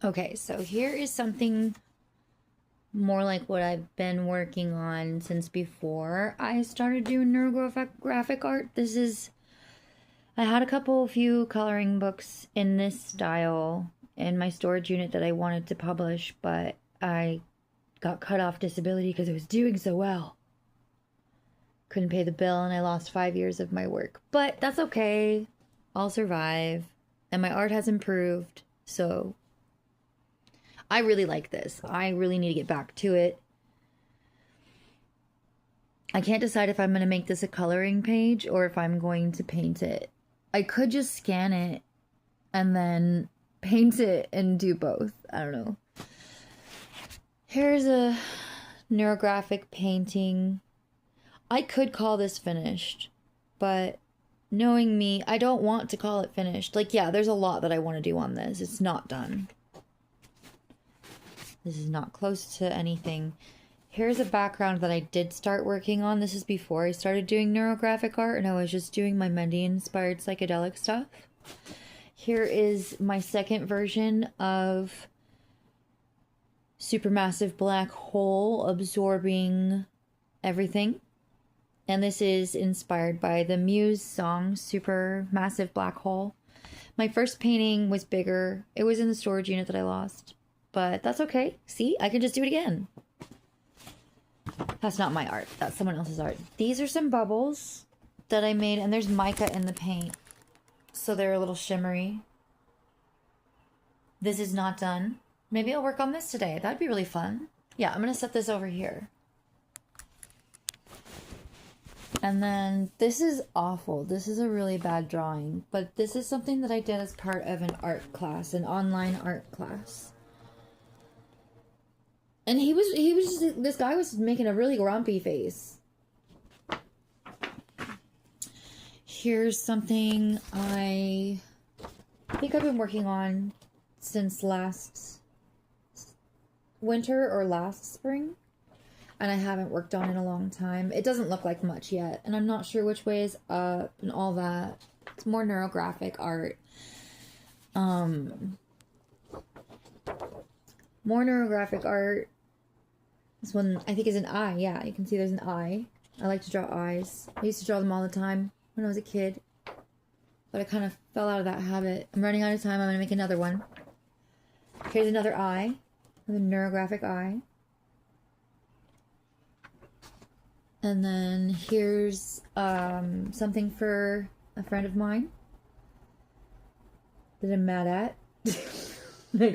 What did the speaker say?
Okay, so here is something more like what I've been working on since before I started doing neurographic art. I had a few coloring books in this style in my storage unit that I wanted to publish, but I got cut off disability because I was doing so well. Couldn't pay the bill and I lost 5 years of my work. But that's okay. I'll survive. And my art has improved, so I really like this. I really need to get back to it. I can't decide if I'm going to make this a coloring page or if I'm going to paint it. I could just scan it and then paint it and do both. I don't know. Here's a neurographic painting. I could call this finished, but knowing me, I don't want to call it finished. Like, yeah, there's a lot that I want to do on this. It's not done. This is not close to anything. Here's a background that I did start working on. This is before I started doing neurographic art and I was just doing my Mendy-inspired psychedelic stuff. Here is my second version of supermassive black hole absorbing everything. And this is inspired by the Muse song, Supermassive Black Hole. My first painting was bigger. It was in the storage unit that I lost. But that's okay. See, I can just do it again. That's not my art. That's someone else's art. These are some bubbles that I made, and there's mica in the paint. So they're a little shimmery. This is not done. Maybe I'll work on this today. That'd be really fun. Yeah, I'm going to set this over here. And then this is awful. This is a really bad drawing. But this is something that I did as part of an art class, an online art class. And this guy was making a really grumpy face. Here's something I think I've been working on since last winter or last spring. And I haven't worked on it in a long time. It doesn't look like much yet. And I'm not sure which way is up and all that. It's more neurographic art. More neurographic art. This one, I think, is an eye. Yeah, you can see there's an eye. I like to draw eyes. I used to draw them all the time when I was a kid. But I kind of fell out of that habit. I'm running out of time. I'm going to make another one. Here's another eye. A neurographic eye. And then here's something for a friend of mine that I'm mad at.